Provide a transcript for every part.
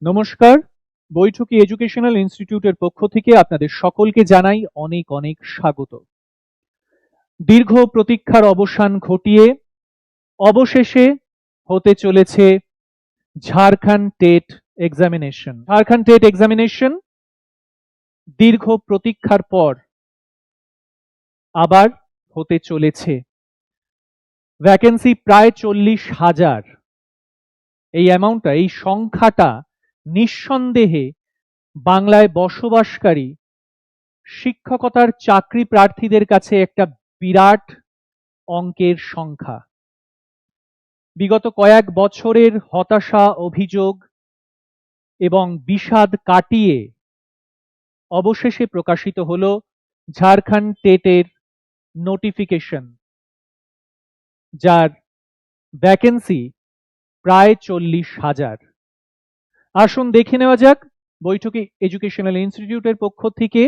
নমস্কার, বৈঠকি এডুকেশনাল ইনস্টিটিউটের পক্ষ থেকে আপনাদের সকলকে জানাই অনেক অনেক স্বাগত। দীর্ঘ প্রতীক্ষার অবসান ঘটিয়ে অবশেষে হতে চলেছে Jharkhand TET examination. Jharkhand TET examination দীর্ঘ প্রতীক্ষার পর আবার হতে চলেছে। ভ্যাকেন্সি প্রায় 40,000। এই অ্যামাউন্টটা, এই সংখ্যাটা নিঃসন্দেহে বাংলায় বসবাসকারী শিক্ষকতার চাকরি প্রার্থীদের কাছে একটা বিরাট অঙ্কের সংখ্যা। বিগত কয়েক বছরের হতাশা, অভিযোগ এবং বিষাদ কাটিয়ে অবশেষে প্রকাশিত হলো ঝাড়খণ্ড টেটের নোটিফিকেশন, যার ভ্যাকেন্সি প্রায় 40,000। আসুন দেখে নেওয়া যাক বৈঠকি এডুকেশনাল ইনস্টিটিউটের পক্ষ থেকে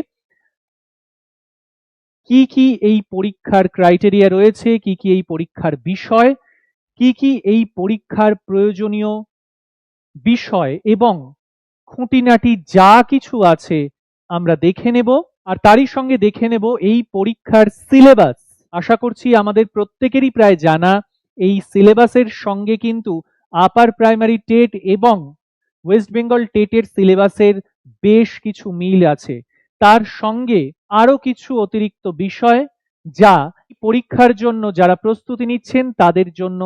কি কি এই পরীক্ষার ক্রাইটেরিয়া রয়েছে, কি কি এই পরীক্ষার বিষয়, কি কি এই পরীক্ষার প্রয়োজনীয় বিষয় এবং খুঁটিনাটি যা কিছু আছে আমরা দেখে নেব। আর তারই সঙ্গে দেখে নেব এই পরীক্ষার সিলেবাস। আশা করছি আমাদের প্রত্যেকেরই প্রায় জানা, এই সিলেবাসের সঙ্গে কিন্তু আপার প্রাইমারি টেট এবং ওয়েস্ট বেঙ্গল টেটের সিলেবাসের বেশ কিছু মিল আছে। তার সঙ্গে আরো কিছু অতিরিক্ত বিষয় যা পরীক্ষার জন্য যারা প্রস্তুতি নিচ্ছেন তাদের জন্য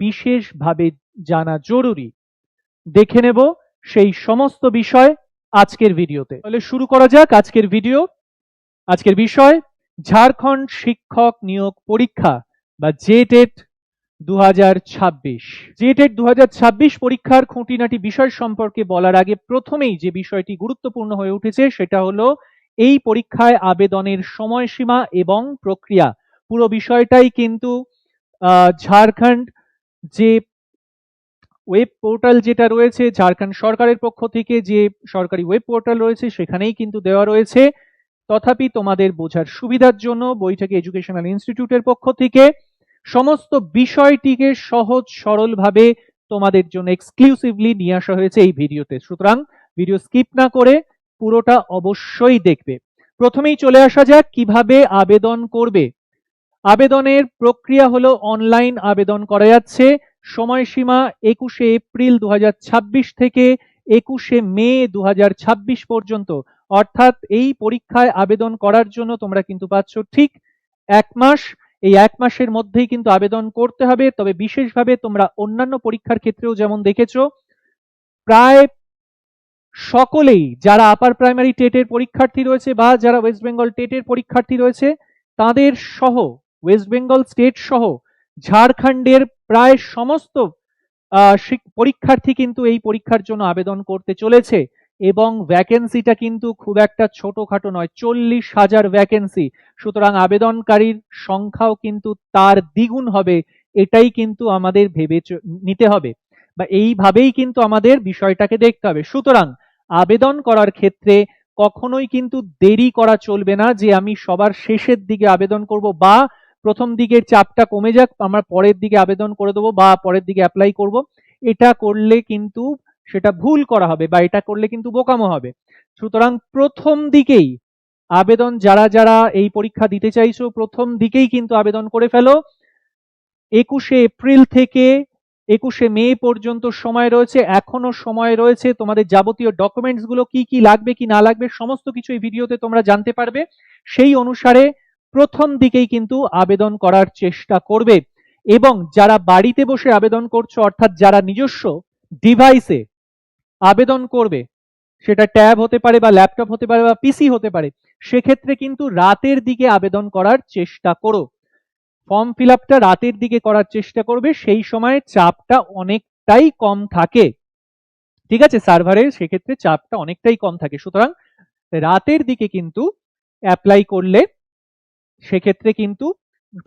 বিশেষভাবে জানা জরুরি। দেখে নেব সেই সমস্ত বিষয় আজকের ভিডিওতে। তাহলে শুরু করা যাক আজকের ভিডিও। আজকের বিষয় ঝাড়খণ্ড শিক্ষক নিয়োগ পরীক্ষা বা জেটেট 2026। জেটেট 2026 পরীক্ষার খুঁটিনাটি বিষয় সম্পর্কে বলার আগে প্রথমেই যে বিষয়টি গুরুত্বপূর্ণ হয়ে উঠেছে সেটা হলো এই পরীক্ষায় আবেদনের সময়সীমা এবং প্রক্রিয়া। পুরো বিষয়টাই কিন্তু ঝাড়খণ্ড যে ওয়েব পোর্টাল যেটা রয়েছে, ঝাড়খণ্ড সরকারের পক্ষ থেকে যে সরকারি ওয়েব পোর্টাল রয়েছে সেখানেই কিন্তু দেওয়া রয়েছে। তথাপি তোমাদের বোঝার সুবিধার জন্য বৈঠকি এডুকেশনাল ইনস্টিটিউটের পক্ষ থেকে সমস্ত বিষয়টিকে সহজ সরলভাবে তোমাদের জন্য এক্সক্লুসিভলি নিয়ে আসা হয়েছে এই ভিডিওতে। সুতরাং ভিডিও স্কিপ না করে পুরোটা অবশ্যই দেখবে। প্রথমেই চলে আসা যাক কিভাবে আবেদন করবে। আবেদনের প্রক্রিয়া হলো অনলাইন আবেদন করা যাচ্ছে। সময়সীমা 21শে এপ্রিল 2026 থেকে 21শে মে 2026 পর্যন্ত। অর্থাৎ এই পরীক্ষায় আবেদন করার জন্য তোমরা কিন্তু পাচ্ছ ঠিক 1 মাস। এই 1 মাসের মধ্যেই কিন্তু আবেদন করতে হবে। তবে বিশেষভাবে তোমরা অন্যান্য পরীক্ষার ক্ষেত্রেও যেমন দেখেছো, প্রায় সকলেই যারা আপার প্রাইমারি টেটের পরীক্ষার্থী রয়েছে বা যারা ওয়েস্ট বেঙ্গল টেটের পরীক্ষার্থী রয়েছে তাদের সহ, ওয়েস্ট বেঙ্গল স্টেট সহ ঝাড়খণ্ডের প্রায় সমস্ত পরীক্ষার্থী কিন্তু এই পরীক্ষার জন্য আবেদন করতে চলেছে। এবং ভ্যাকেন্সিটা কিন্তু খুব একটা ছোটখাটো নয়, 40,000 ভ্যাকেন্সি। সুতরাং আবেদনকারীর সংখ্যাও কিন্তু তার দ্বিগুণ হবে। এটাই কিন্তু আমাদের ভেবে নিতে হবে বা এইভাবেই কিন্তু আমাদের বিষয়টাকে দেখতে হবে। সুতরাং আবেদন করার ক্ষেত্রে কখনোই কিন্তু দেরি করা চলবে না যে আমি সবার শেষের দিকে আবেদন করব বা প্রথম দিকের চাপটা কমে যাক আমরা পরের দিকে আবেদন করে দেবো বা পরের দিকে অ্যাপ্লাই করব। এটা করলে কিন্তু সেটা ভুল করা হবে বা এটা করলে কিন্তু বোকামো হবে। সুতরাং প্রথম দিকেই আবেদন যারা যারা এই পরীক্ষা দিতে চাইছো প্রথম দিকেই কিন্তু আবেদন করে ফেলো। 21শে এপ্রিল থেকে 21শে মে পর্যন্ত সময় রয়েছে। এখনো সময় রয়েছে। তোমাদের যাবতীয় ডকুমেন্টস গুলো কি কি লাগবে কি না লাগবে সমস্ত কিছু এই ভিডিওতে তোমরা জানতে পারবে। সেই অনুসারে প্রথম দিকেই কিন্তু আবেদন করার চেষ্টা করবে। এবং যারা বাড়িতে বসে আবেদন করছো, অর্থাৎ যারা নিজস্ব ডিভাইসে আবেদন করবে, সেটা ট্যাব হতে পারে বা ল্যাপটপ হতে পারে বা পিসি হতে পারে, সেক্ষেত্রে কিন্তু রাতের দিকে আবেদন করার চেষ্টা করো। ফর্ম ফিল আপটা রাতের দিকে করার চেষ্টা করবে, সেই সময় চাপটা অনেকটাই কম থাকে। ঠিক আছে, সার্ভারের সেক্ষেত্রে চাপটা অনেকটাই কম থাকে। সুতরাং রাতের দিকে কিন্তু অ্যাপ্লাই করলে সেক্ষেত্রে কিন্তু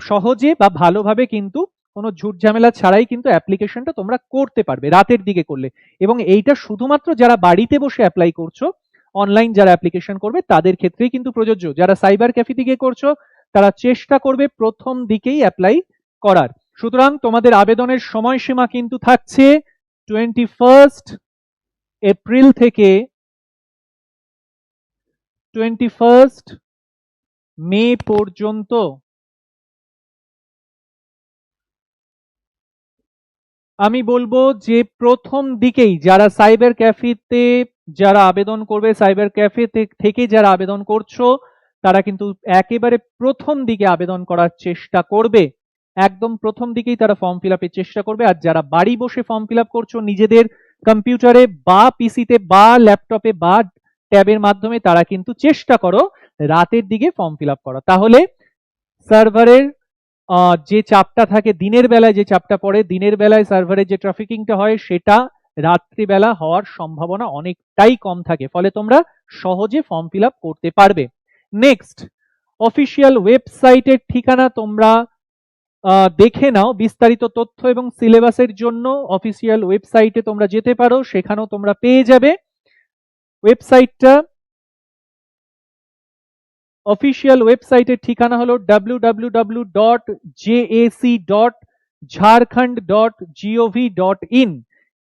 সহজে বা ভালোভাবে কিন্তু কোনো ঝুট ঝামেলা ছাড়াই কিন্তু অ্যাপ্লিকেশনটা তোমরা করতে পারবে রাতের দিকে করলে। এবং এইটা শুধুমাত্র যারা বাড়িতে বসে অ্যাপ্লাই করছো, অনলাইন যারা অ্যাপ্লিকেশন করবে তাদের ক্ষেত্রেই কিন্তু প্রযোজ্য। যারা সাইবার ক্যাফে দিকে করছো তারা চেষ্টা করবে প্রথম দিকেই অ্যাপ্লাই করার। সুতরাং তোমাদের আবেদনের সময়সীমা কিন্তু থাকছে 21 এপ্রিল থেকে 21 মে পর্যন্ত আমি বলবো যে প্রথম দিকেই যারা সাইবার ক্যাফেতে যারা আবেদন করবে, সাইবার ক্যাফে থেকে যারা আবেদন করছো, তারা কিন্তু একেবারে প্রথম দিকে আবেদন করার চেষ্টা করবে। একদম প্রথম দিকেই তারা ফর্ম ফিল আপের চেষ্টা করবে। আর যারা বাড়ি বসে ফর্ম ফিল আপ করছো নিজেদের কম্পিউটারে বা পিসিতে বা ল্যাপটপে বা ট্যাবের মাধ্যমে, তারা কিন্তু চেষ্টা করো রাতের দিকে ফর্ম ফিল আপ করা। তাহলে সার্ভারের যে চাপটা থাকে দিনের বেলায়, যে চাপটা পড়ে দিনের বেলায় সার্ভারের যে ট্রাফিকিংটা হয়, সেটা রাত্রিবেলা হওয়ার সম্ভাবনা অনেকটাই কম থাকে। ফলে তোমরা সহজে ফর্ম ফিল আপ করতে পারবে। নেক্সট, অফিসিয়াল ওয়েবসাইটের ঠিকানা তোমরা দেখে নাও। বিস্তারিত তথ্য এবং সিলেবাসের জন্য অফিসিয়াল ওয়েবসাইটে তোমরা যেতে পারো, সেখানেও তোমরা পেয়ে যাবে। ওয়েবসাইটটা, অফিসিয়াল ওয়েবসাইটের ঠিকানা হলো www.jac.jharkhand.gov.in।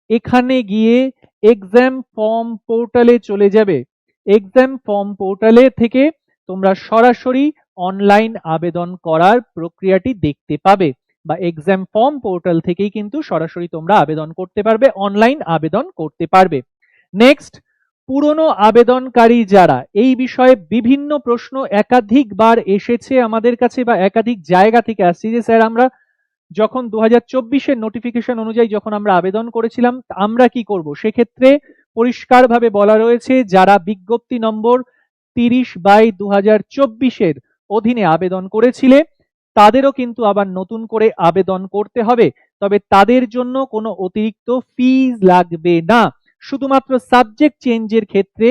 এখানে গিয়ে এক্সাম ফর্ম পোর্টালে চলে যাবে। এক্সাম ফর্ম পোর্টালে থেকে তোমরা সরাসরি অনলাইন আবেদন করার প্রক্রিয়াটি দেখতে পাবে, বা এক্সাম ফর্ম পোর্টাল থেকেই কিন্তু সরাসরি তোমরা আবেদন করতে পারবে, অনলাইন আবেদন করতে পারবে। নেক্সট, পুরনো আবেদনকারী যারা, এই বিষয়ে বিভিন্ন প্রশ্ন একাধিকবার এসেছে আমাদের কাছে বা একাধিক জায়গা থেকে আসছে যে স্যার আমরা যখন 2024-এর নোটিফিকেশন অনুযায়ী যখন আমরা আবেদন করেছিলাম আমরা কি করব। সেক্ষেত্রে পরিষ্কারভাবে বলা রয়েছে যারা বিজ্ঞপ্তি নম্বর 30/2024-এর অধীনে আবেদন করেছিলে তাদেরও কিন্তু আবার নতুন করে আবেদন করতে হবে। তবে তাদের জন্য কোনো অতিরিক্ত ফিজ লাগবে না। শুধুমাত্র সাবজেক্ট চেঞ্জের ক্ষেত্রে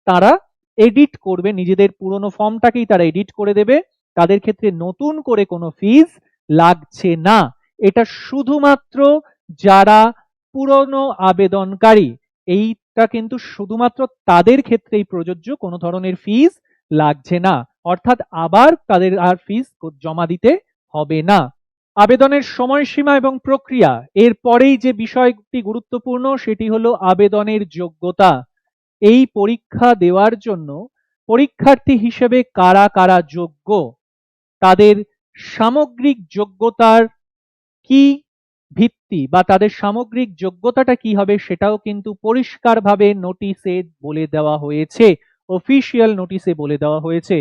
তারা এডিট করবে, নিজেদের পুরনো ফর্মটাকেই তারা এডিট করে দেবে। তাদের ক্ষেত্রে নতুন করে কোনো ফিজ লাগছে না। এটা শুধুমাত্র যারা পুরনো আবেদনকারী, এইটা কিন্তু শুধুমাত্র তাদের ক্ষেত্রেই প্রযোজ্য, কোনো ধরনের ফিজ লাগছে না। অর্থাৎ আবার তাদের আর ফিজ জমা দিতে হবে না। আবেদনের সময়সীমা এবং প্রক্রিয়া, এর পরেই যে বিষয়টি গুরুত্বপূর্ণ সেটি হলো আবেদনের যোগ্যতা। এই পরীক্ষা দেওয়ার জন্য পরীক্ষার্থী হিসেবে কারা কারা যোগ্য, তাদের সামগ্রিক যোগ্যতার কি ভিত্তি বা তাদের সামগ্রিক যোগ্যতাটা কি হবে সেটাও কিন্তু পরিষ্কারভাবে নোটিশে বলে দেওয়া হয়েছে, অফিসিয়াল নোটিশে বলে দেওয়া হয়েছে।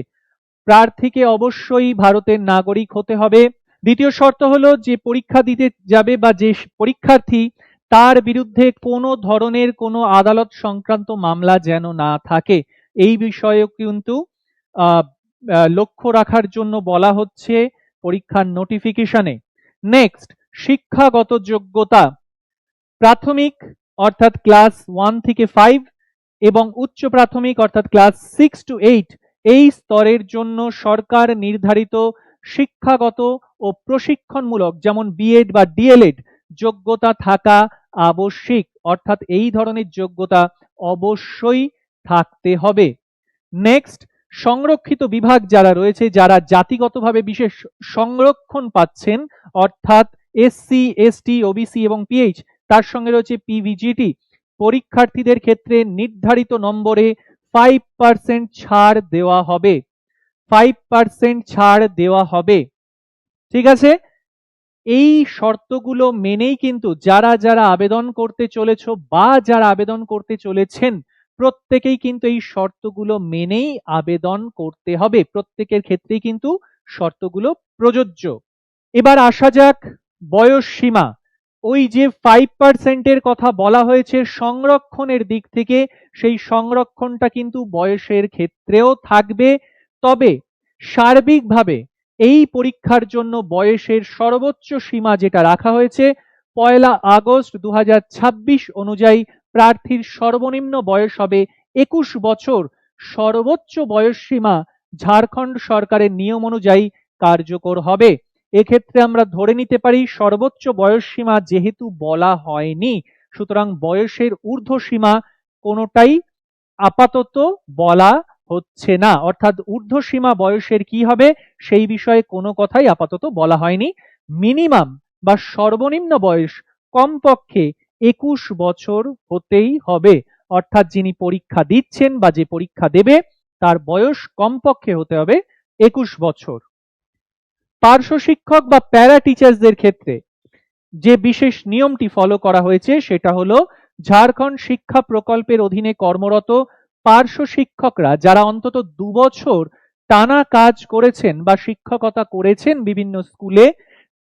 প্রার্থীকে অবশ্যই ভারতের নাগরিক হতে হবে। দ্বিতীয় শর্ত হলো যে পরীক্ষা দিতে যাবে বা যে পরীক্ষার্থী, তার বিরুদ্ধে কোনো ধরনের কোনো আদালত সংক্রান্ত মামলা যেন না থাকে, এই বিষয়েও কিন্তু লক্ষ্য রাখার জন্য বলা হচ্ছে পরীক্ষার নোটিফিকেশনে। নেক্সট, শিক্ষাগত যোগ্যতা, প্রাথমিক অর্থাৎ ক্লাস 1 থেকে 5 এবং উচ্চ প্রাথমিক অর্থাৎ ক্লাস 6 to 8 এই স্তরের জন্য সরকার নির্ধারিত শিক্ষাগত ও প্রশিক্ষণমূলক যেমন বিএড বা ডিএলএড যোগ্যতা থাকা আবশ্যিক। অর্থাৎ এই ধরনের যোগ্যতা অবশ্যই থাকতে হবে। নেক্সট, সংরক্ষিত বিভাগ যারা রয়েছে, যারা জাতিগতভাবে বিশেষ সংরক্ষণ পাচ্ছেন, অর্থাৎ এসসি, এসটি, ওবিসি এবং পিএইচ, তার সঙ্গে রয়েছে পিভিজিটি, পরীক্ষার্থীদের ক্ষেত্রে নির্ধারিত নম্বরে 5% ছাড় দেওয়া হবে। 5% ছাড় দেওয়া হবে। ঠিক আছে, এই শর্তগুলো মেনেই কিন্তু যারা যারা আবেদন করতে চলেছ বা যারা আবেদন করতে চলেছেন প্রত্যেকেই কিন্তু এই শর্তগুলো মেনেই আবেদন করতে হবে। প্রত্যেকের ক্ষেত্রেই কিন্তু শর্তগুলো প্রযোজ্য। এবার আসা যাক বয়স সীমা। ওই যে 5% এর কথা বলা হয়েছে সংরক্ষণের দিক থেকে, সেই সংরক্ষণটা কিন্তু বয়সের ক্ষেত্রেও থাকবে। তবে সার্বিকভাবে এই পরীক্ষার জন্য বয়সের সর্বোচ্চ সীমা যেটা রাখা হয়েছে 1 আগস্ট 2026 অনুযায়ী প্রার্থীর সর্বনিম্ন বয়স হবে 21 বছর। সর্বোচ্চ বয়স সীমা ঝাড়খণ্ড সরকারের নিয়ম অনুযায়ী কার্যকর হবে। এক্ষেত্রে আমরা ধরে নিতে পারি সর্বোচ্চ বয়স সীমা যেহেতু বলা হয়নি, সুতরাং বয়সের ঊর্ধ্ব সীমা কোনোটাই আপাতত বলা হচ্ছে না। অর্থাৎ ঊর্ধ্ব সীমা বয়সের কি হবে সেই বিষয়ে কোনো কথাই আপাতত বলা হয়নি। মিনিমাম বা সর্বনিম্ন বয়স কমপক্ষে 21 বছর হতেই হবে। অর্থাৎ যিনি পরীক্ষা দিচ্ছেন বা যে পরীক্ষা দেবে তার বয়স কমপক্ষে হতে হবে 21 বছর। পার্শ্ব শিক্ষক বা প্যারা টিচার্সদের ক্ষেত্রে যে বিশেষ নিয়মটি ফলো করা হয়েছে সেটা হলো ঝাড়খণ্ড শিক্ষা প্রকল্পের অধীনে কর্মরত পার্শ্ব শিক্ষকরা যারা অন্তত 2 বছর টানা কাজ করেছেন বা শিক্ষকতা করেছেন বিভিন্ন স্কুলে,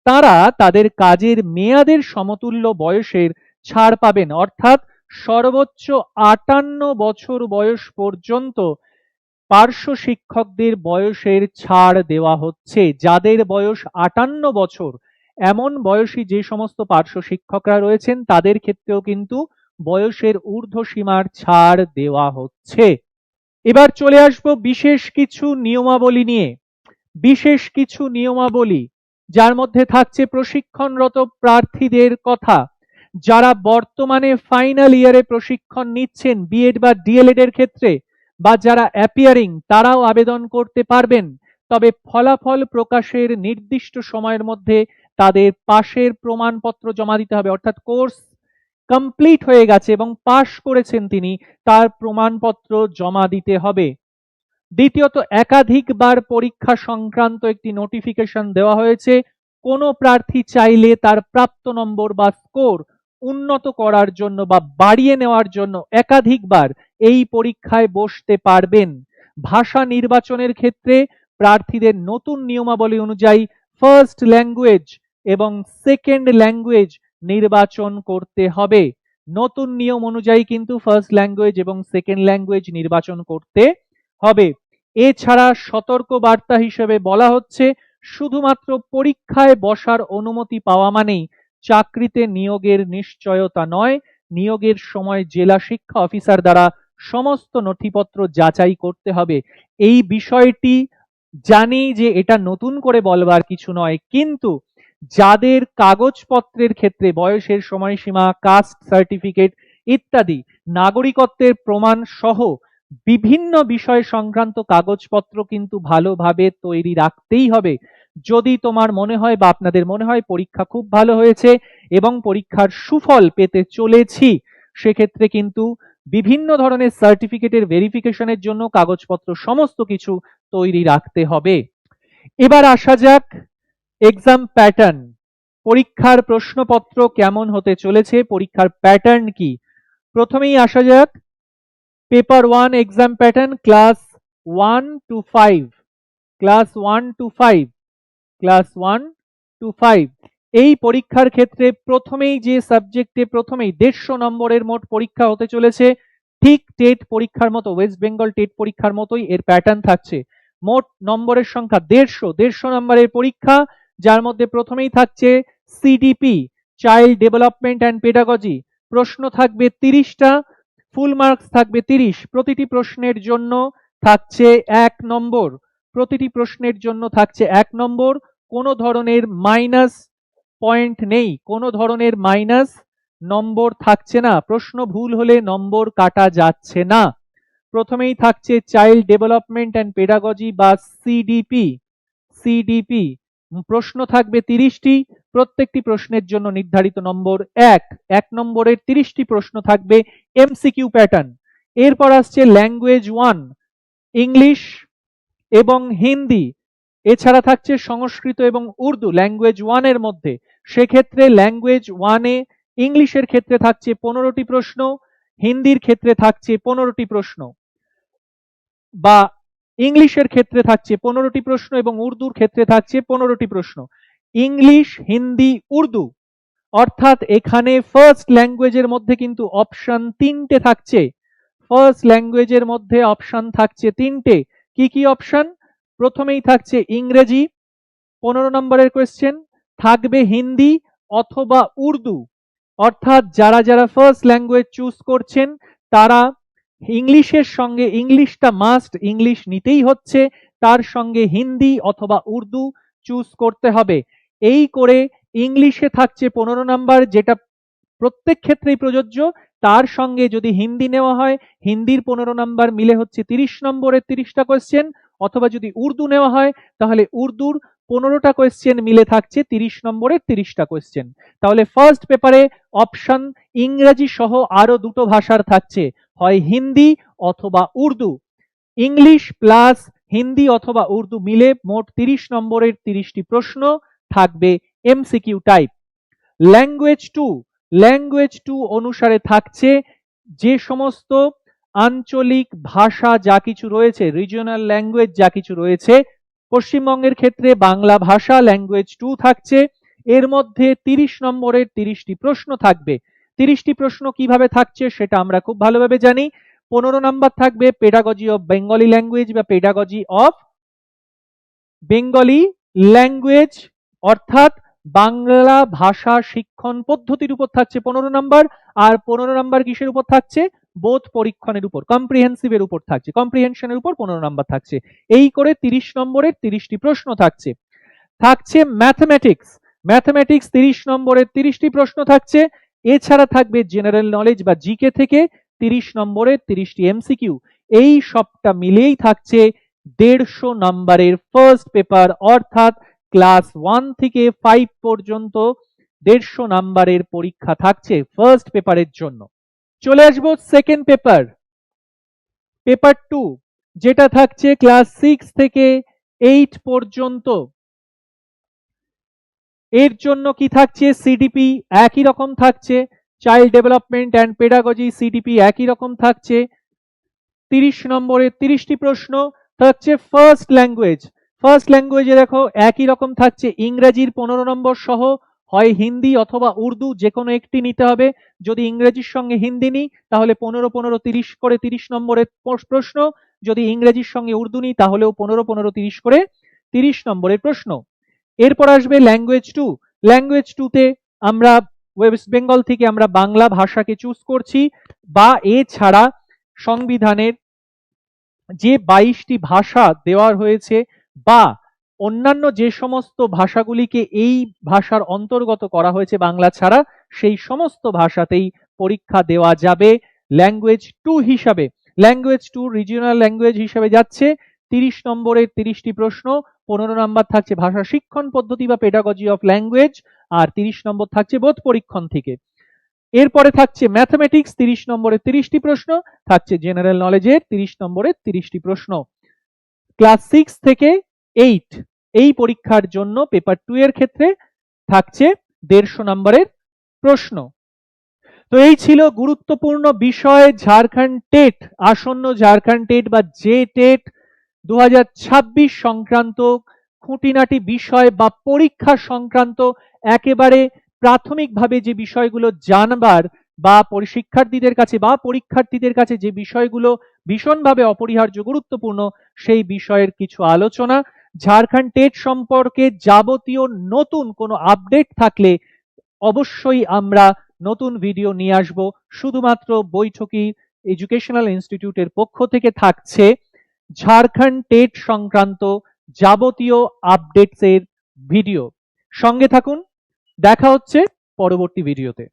তারা তাদের কাজের মেয়াদের সমতুল্য বয়সের ছাড় পাবেন। অর্থাৎ সর্বোচ্চ 58 বছর বয়স পর্যন্ত পার্শ্ব শিক্ষকদের বয়সের ছাড় দেওয়া হচ্ছে। যাদের বয়স 58 বছর, এমন বয়সী যে সমস্ত পার্শ্ব শিক্ষকরা রয়েছেন তাদের ক্ষেত্রেও কিন্তু বয়সের ঊর্ধ্বসীমার ছাড় দেওয়া হচ্ছে। এবার চলে আসবো বিশেষ কিছু নিয়মাবলী নিয়ে। বিশেষ কিছু নিয়মাবলী যার মধ্যে থাকছে প্রশিক্ষণরত প্রার্থীদের কথা, যারা বর্তমানে ফাইনাল ইয়ারে প্রশিক্ষণ নিচ্ছেন বিএড বা ডিএলএড এর ক্ষেত্রে, বা যারা অ্যাপিয়ারিং তারাও আবেদন করতে পারবেন। তবে ফলাফল প্রকাশের নির্দিষ্ট সময়ের মধ্যে তাদের পাশের প্রমাণপত্র জমা দিতে হবে। অর্থাৎ কোর্স কমপ্লিট হয়ে গেছে এবং পাশ করেছেন তিনি, তার প্রমাণপত্র জমা দিতে হবে। দ্বিতীয়ত, একাধিকবার পরীক্ষা সংক্রান্ত একটি নোটিফিকেশন দেওয়া হয়েছে। কোনো প্রার্থী চাইলে তার প্রাপ্ত নম্বর বা স্কোর উন্নত করার জন্য বা বাড়িয়ে নেওয়ার জন্য একাধিকবার এই পরীক্ষায় বসতে পারবেন। ভাষা নির্বাচনের ক্ষেত্রে প্রার্থীদের নতুন নিয়মাবলী অনুযায়ী ফার্স্ট ল্যাঙ্গুয়েজ এবং সেকেন্ড ল্যাঙ্গুয়েজ নির্বাচন করতে হবে। নতুন নিয়ম অনুযায়ী কিন্তু ফার্স্ট ল্যাঙ্গুয়েজ এবং সেকেন্ড ল্যাঙ্গুয়েজ নির্বাচন করতে হবে। এছাড়া সতর্ক বার্তা হিসেবে বলা হচ্ছে, শুধুমাত্র পরীক্ষায় বসার অনুমতি পাওয়া মানেই চাকরিতে নিয়োগের নিশ্চয়তা নয়। নিয়োগের সময় জেলা শিক্ষা অফিসার দ্বারা সমস্ত নথিপত্র যাচাই করতে হবে। এই বিষয়টি জানি যে এটা নতুন করে বলবার কিছু নয়, কিন্তু যাদের কাগজপত্রের ক্ষেত্রে বয়সের সময়সীমা, কাস্ট সার্টিফিকেট ইত্যাদি নাগরিকত্বের প্রমাণ সহ বিভিন্ন বিষয় সংক্রান্ত কাগজপত্র কিন্তু ভালোভাবে তৈরি রাখতেই হবে। যদি তোমার মনে হয় বা আপনাদের মনে হয় পরীক্ষা খুব ভালো হয়েছে এবং পরীক্ষার সুফল পেতে চলেছি, সেক্ষেত্রে কিন্তু বিভিন্ন ধরনের সার্টিফিকেটের ভেরিফিকেশনের জন্য কাগজপত্র সমস্ত কিছু তৈরি রাখতে হবে। এবার আসা যাক এক্সাম প্যাটার্ন। পরীক্ষার প্রশ্নপত্র কেমন হতে চলেছে, পরীক্ষার প্যাটার্ন কি। প্রথমেই আসা যাক paper 1 exam pattern class 1 to 5। Class 1 to 5, class 1 to 5 এই পরীক্ষার ক্ষেত্রে প্রথমেই যে সাবজেক্টে প্রথমেই 150 নম্বরের মোট পরীক্ষা হতে চলেছে। ঠিক টেট পরীক্ষার মতো, ওয়েস্ট বেঙ্গল টেট পরীক্ষার মতোই এর প্যাটার্ন থাকছে। মোট নম্বরের সংখ্যা 150 নম্বরের পরীক্ষা, যার মধ্যে প্রথমেই থাকছে CDP, child development and pedagogy. প্রশ্ন থাকবে 30টা, ফুল মার্কস থাকবে 30। প্রতিটি প্রশ্নের জন্য থাকছে 1 নম্বর। প্রতিটি প্রশ্নের জন্য থাকছে 1 নম্বর। কোনো ধরনের মাইনাস পয়েন্ট নেই, কোনো ধরনের মাইনাস নম্বর থাকছে না। প্রশ্ন ভুল হলে নম্বর কাটা যাচ্ছে না। প্রথমেই থাকছে চাইল্ড ডেভেলপমেন্ট অ্যান্ড পেডাগজি বা সিডিপি। সিডিপি প্রশ্ন থাকবে 30টি, প্রত্যেকটি প্রশ্নের জন্য নির্ধারিত নম্বর 1। 1 নম্বরের 30টি প্রশ্ন থাকবে এমসিকিউ প্যাটার্ন। এরপর আসছে ল্যাঙ্গুয়েজ 1, ইংলিশ এবং হিন্দি। এছাড়া থাকছে সংস্কৃত এবং উর্দু ল্যাঙ্গুয়েজ 1 এর মধ্যে। সেক্ষেত্রে ল্যাঙ্গুয়েজ 1 এ ইংলিশের ক্ষেত্রে থাকছে 15টি প্রশ্ন, হিন্দির ক্ষেত্রে থাকছে 15টি প্রশ্ন, বা ইংলিশের ক্ষেত্রে থাকছে 15টি প্রশ্ন এবং উর্দুর ক্ষেত্রে থাকছে 15টি প্রশ্ন। ইংলিশ, হিন্দি, উর্দু, অর্থাৎ এখানে ফার্স্ট ল্যাঙ্গুয়েজের মধ্যে কিন্তু অপশন 3টে থাকছে। ফার্স্ট ল্যাঙ্গুয়েজের মধ্যে অপশন থাকছে 3টে। কি কি অপশন? প্রথমেই থাকছে ইংরেজি, 15 নম্বরের কোয়েশ্চেন, থাকবে হিন্দি অথবা উর্দু। অর্থাৎ যারা যারা ফার্স্ট ল্যাঙ্গুয়েজ চুজ করছেন তারা ইংলিশের সঙ্গে, ইংলিশটা মাস্ট, ইংলিশ নিতেই হচ্ছে, তার সঙ্গে হিন্দি অথবা উর্দু চুজ করতে হবে। এই করে ইংলিশে থাকছে 15 নাম্বার, যেটা প্রত্যেক ক্ষেত্রেই প্রযোজ্য। তার সঙ্গে যদি হিন্দি নেওয়া হয়, হিন্দির 15 নাম্বার মিলে হচ্ছে 30 নম্বরের 30টা কোয়েশ্চেন, অথবা যদি উর্দু নেওয়া হয় তাহলে উর্দুর 15টা কোয়েশ্চেন মিলে থাকছে 30 নম্বরের 30টা কোয়েশ্চেন। তাহলে ফার্স্ট পেপারে অপশন ইংরেজি সহ আরো দুটো ভাষার থাকছে, হয় হিন্দি অথবা উর্দু। ইংলিশ প্লাস হিন্দি অথবা উর্দু মিলে মোট 30 নম্বরের 30টি প্রশ্ন থাকবে এমসিকিউ টাইপ। ল্যাঙ্গুয়েজ টু অনুসারে থাকছে যে সমস্ত আঞ্চলিক ভাষা যা কিছু রয়েছে, রিজিওনাল ল্যাঙ্গুয়েজ যা কিছু রয়েছে, পশ্চিমবঙ্গের ক্ষেত্রে বাংলা ভাষা ল্যাঙ্গুয়েজ 2 থাকছে। এর মধ্যে 30 নম্বরের 30টি প্রশ্ন থাকবে। 30টি প্রশ্ন কিভাবে থাকছে সেটা আমরা খুব ভালোভাবে জানি। 15 নম্বর থাকবে পেডাগজি অফ বেঙ্গলি ল্যাঙ্গুয়েজ বা পেডাগজি অফ বেঙ্গলি ল্যাঙ্গুয়েজ, অর্থাৎ বাংলা ভাষা শিক্ষণ পদ্ধতির উপর থাকছে 15 নম্বর। আর 15 নম্বর কিসের উপর থাকছে? বোধ পরীক্ষণের উপর, কম্প্রিহেন্সিভের উপর থাকছে, কম্প্রিহেনশনের উপর 15 নম্বর থাকছে। এই করে 30 নম্বরের 30টি প্রশ্ন থাকছে। ম্যাথমেটিক্স 30 নম্বরের 30টি প্রশ্ন থাকছে। এছাড়া থাকবে জেনারেল নলেজ বা জিকে থেকে 30 নম্বরের 30টি এমসিকিউ। এই সবটা মিলেই থাকছে 150 নম্বরের ফার্স্ট পেপার, অর্থাৎ ক্লাস 1 থেকে 5 পর্যন্ত 150 নম্বরের পরীক্ষা থাকছে ফার্স্ট পেপারের জন্য। চলে আসবো সেকেন্ড পেপার 2, যেটা থাকছে ক্লাস 6 থেকে 8 পর্যন্ত। এর জন্য কি থাকছে? সিডিপি একই রকম থাকছে, child development and pedagogy CDP একই রকম থাকছে। 30 নম্বরের 30টি প্রশ্ন থাকছে। ফার্স্ট ল্যাঙ্গুয়েজে দেখো একই রকম থাকছে, ইংরেজির 15 নম্বর সহ হয় হিন্দি অথবা উর্দু যে কোনো একটি নিতে হবে। যদি ইংরেজির সঙ্গে হিন্দি নিই তাহলে 15 15 30 করে 30 নম্বরের প্রশ্ন, যদি ইংরেজির সঙ্গে উর্দু নিই তাহলেও 15 15 30 করে 30 নম্বরের প্রশ্ন। এরপর আসবে ল্যাঙ্গুয়েজ টুতে আমরা ওয়েস্ট বেঙ্গল থেকে আমরা বাংলা ভাষাকে চুজ করছি, বা এছাড়া সংবিধানের যে 22টি ভাষা দেওয়া হয়েছে বা অন্যান্য যে সমস্ত ভাষাগুলিকে এই ভাষার অন্তর্গত করা হয়েছে বাংলা ছাড়া, সেই সমস্ত ভাষাতেই পরীক্ষা দেওয়া যাবে ল্যাঙ্গুয়েজ 2 হিসাবে। ল্যাঙ্গুয়েজ 2 রিজিওনাল ল্যাঙ্গুয়েজ হিসাবে যাচ্ছে। 30 নম্বরের 30টি প্রশ্ন, 15 নম্বর থাকছে ভাষা শিক্ষণ পদ্ধতি বা পেডাগজি অফ ল্যাঙ্গুয়েজ, আর 30 নম্বর থাকছে বোধ পরীক্ষণ থেকে। এরপরে থাকছে ম্যাথমেটিক্স, 30 নম্বরের 30টি প্রশ্ন থাকছে। জেনারেল নলেজের 30 নম্বরের 30টি প্রশ্ন। ক্লাস 6 থেকে 8 এই পরীক্ষার জন্য পেপার 2 এর ক্ষেত্রে থাকছে 150 নম্বরের প্রশ্ন। তো এই ছিল গুরুত্বপূর্ণ বিষয় ঝাড়খণ্ড টেট, আসন্ন ঝাড়খণ্ড টেট বা জে টেট 2026 সংক্রান্ত খুঁটিনাটি বিষয় বা পরীক্ষা সংক্রান্ত একেবারে প্রাথমিকভাবে যে বিষয়গুলো জানবার বা শিক্ষার্থীদের কাছে বা পরীক্ষার্থীদের কাছে যে বিষয়গুলো ভীষণভাবে অপরিহার্য গুরুত্বপূর্ণ, সেই বিষয়ের কিছু আলোচনা। ঝাড়খণ্ড টেট সম্পর্কে যাবতীয় নতুন কোনো আপডেট থাকলে অবশ্যই আমরা নতুন ভিডিও নিয়ে আসব। শুধুমাত্র বৈঠকি এডুকেশনাল ইনস্টিটিউটের পক্ষ থেকে থাকছে ঝাড়খণ্ড টেট সংক্রান্ত যাবতীয় আপডেটস এর ভিডিও। সঙ্গে থাকুন, দেখা হচ্ছে পরবর্তী ভিডিওতে।